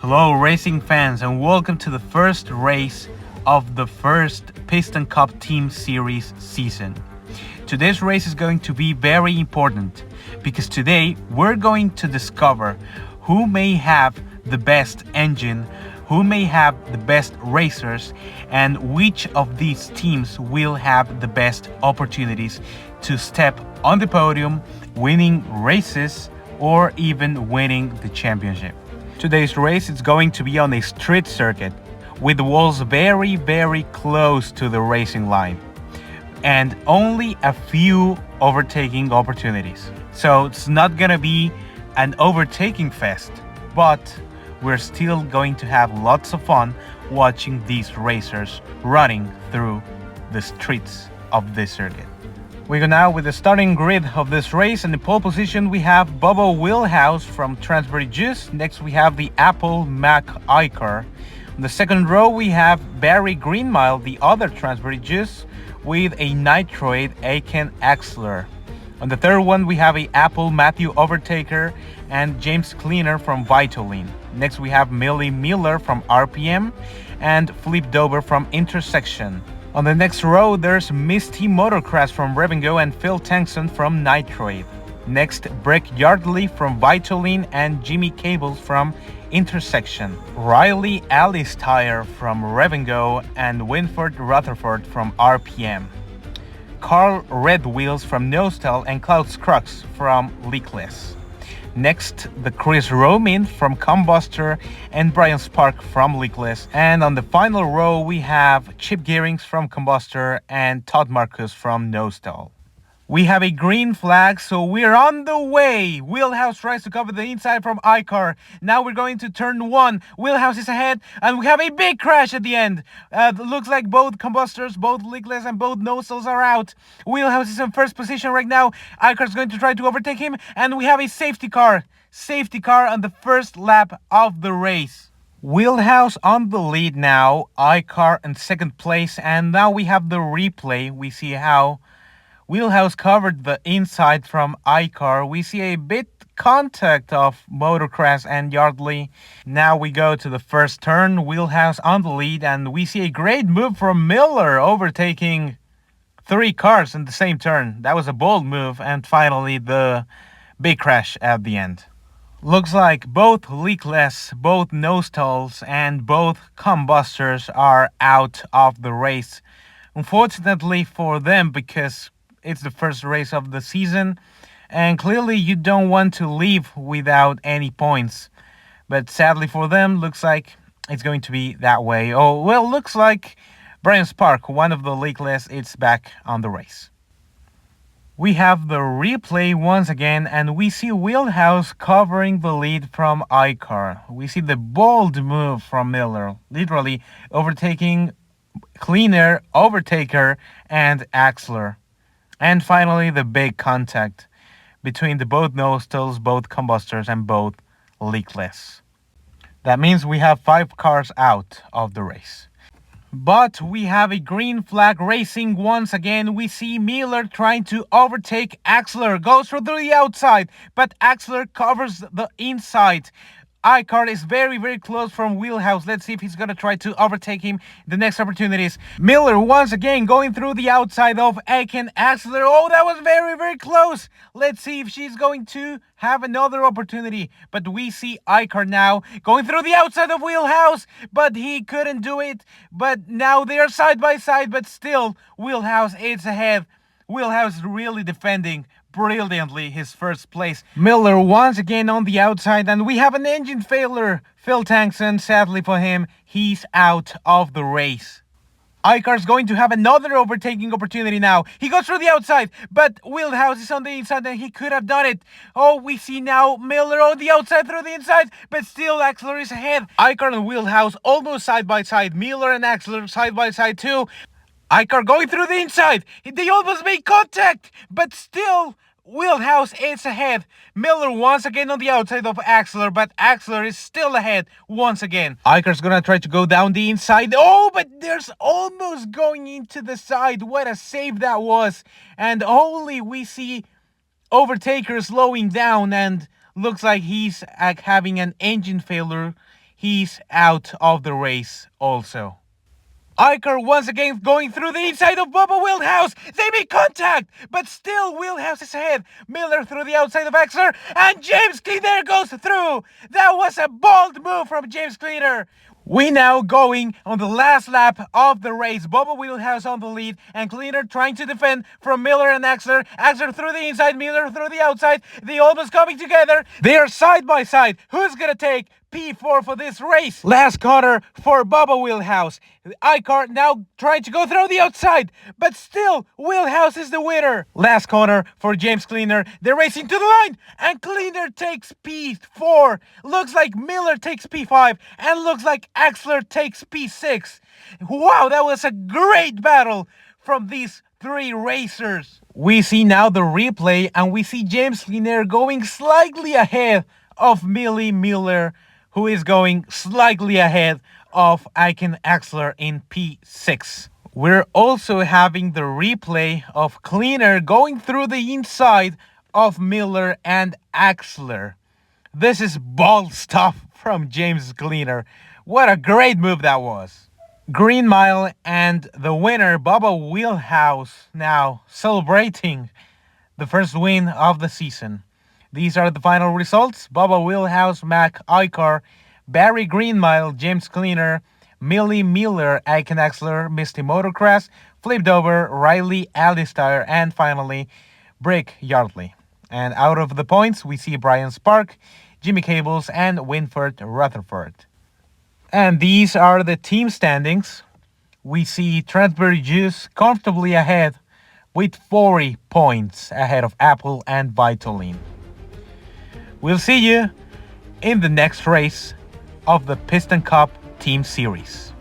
Hello racing fans and welcome to the first race of the first Piston Cup Team Series season. Today's race is going to be very important because today we're going to discover who may have the best engine, who may have the best racers, and which of these teams will have the best opportunities to step on the podium, winning races or even winning the championship. Today's race is going to be on a street circuit with the walls very close to the racing line and only a few overtaking opportunities. So it's not gonna be an overtaking fest, but we're still going to have lots of fun watching these racers running through the streets of this circuit. We go now with the starting grid of this race. In the pole position we have Bubba Wheelhouse from Transbury Juice. Next we have the Apple Mac iCar. In the second row we have Barry Greenmile, the other Transbury Juice, with a nitroid Aiken Axler. On the third one we have a Apple Matthew Overtaker and James Cleaner from Vitaline. Next we have Millie Miller from RPM and Flip Dober from Intersection. On the next row there's Misty Motorcraft from Revengo and Phil Tankson from Nitroid. Next, Breck Yardley from Vitaline and Jimmy Cables from Intersection. Riley Alice Tire from Revengo and Winford Rutherford from RPM. Carl Red Wheels from Nostal and Klaus Crux from Leakless. Next, the Chris Romin from Combuster and Brian Spark from Leakless. And on the final row, we have Chip Gearings from Combuster and Todd Marcus from Nostal. We have a green flag, so we're on the way. Wheelhouse tries to cover the inside from iCar. Now we're going to turn one. Wheelhouse is ahead, and we have a big crash at the end. Looks like both Combusters, both Leakless, and both Nostals are out. Wheelhouse is in first position right now. iCar is going to try to overtake him, and we have a safety car. Safety car on the first lap of the race. Wheelhouse on the lead now. iCar in second place, and now we have the replay. We see how Wheelhouse covered the inside from iCar. We see a bit contact of Motorcraft and Yardley. Now we go to the first turn. Wheelhouse on the lead, and we see a great move from Miller, overtaking 3 cars in the same turn. That was a bold move, and finally the big crash at the end. Looks like both Leakless, both Nostals, and both Combusters are out of the race. Unfortunately for them, because it's the first race of the season, and clearly you don't want to leave without any points. But sadly for them, looks like it's going to be that way. Oh, well, looks like Brian Spark, one of the Leakless, is back on the race. We have the replay once again, and we see Wheelhouse covering the lead from iCar. We see the bold move from Miller, literally overtaking Cleaner, Overtaker, and Axler. And finally, the big contact between the both Nostals, both Combusters, and both Leakless. That means we have 5 cars out of the race. But we have a green flag racing once again. We see Miller trying to overtake Axler. Goes through the outside, but Axler covers the inside. iCar is very close from Wheelhouse. Let's see if he's going to try to overtake him the next opportunities. Miller once again going through the outside of Aiken Axler. Oh, that was very close. Let's see if she's going to have another opportunity. But we see iCar now going through the outside of Wheelhouse, but he couldn't do it. But now they are side by side, but still Wheelhouse is ahead. Wheelhouse really defending brilliantly his first place. Miller once again on the outside, and we have an engine failure. Phil Tankson, sadly for him, he's out of the race. iCar's going to have another overtaking opportunity now. He goes through the outside, but Wheelhouse is on the inside and he could have done it. Oh, we see now Miller on the outside through the inside, but still Axler is ahead. iCar and Wheelhouse almost side by side. Miller and Axler side by side too. iCar going through the inside. They almost made contact, but still Wheelhouse is ahead. Miller once again on the outside of Axler, but Axler is still ahead once again. iCar's gonna try to go down the inside. Oh, but there's almost going into the side. What a save that was. And only we see Overtaker slowing down, and looks like he's having an engine failure. he's out of the race also. Iker once again going through the inside of Bubba Wildhaus. They make contact, but still Wildhaus is ahead. Miller through the outside of Axler, and James Cleaner goes through. That was a bold move from James Cleaner. We now going on the last lap of the race. Bubba Wildhaus on the lead, and Cleaner trying to defend from Miller and Axler. Axler through the inside, Miller through the outside. They almost coming together. They are side by side. Who's gonna take P4 for this race? Last corner for Bubba Wildhaus. Icar now trying to go through the outside, but still Wildhaus is the winner. Last corner for James Cleaner. They're racing to the line, and Cleaner takes P4. Looks like Miller takes P5, and looks like Axler takes P6. Wow, that was a great battle from these three racers. We see now the replay, and we see James Cleaner going slightly ahead of Millie Miller, who is going slightly ahead of Aiken Axler in P6. We're also having the replay of Cleaner going through the inside of Miller and Axler. This is bold stuff from James Cleaner. What a great move that was. Green Mile and the winner, Bubba Wildhaus, now celebrating the first win of the season. These are the final results. Bubba Wildhaus, Mac Icar, Barry Greenmile, James Cleaner, Millie Miller, Aiken Axler, Misty Motocross, Flipped Over, Riley Alistair, and finally Brick Yardley. And out of the points, we see Brian Spark, Jimmy Cables, and Winford Rutherford. And these are the team standings. We see Transbury Juice comfortably ahead with 40 points ahead of Apple and Vitaline. We'll see you in the next race of the Piston Cup Team Series.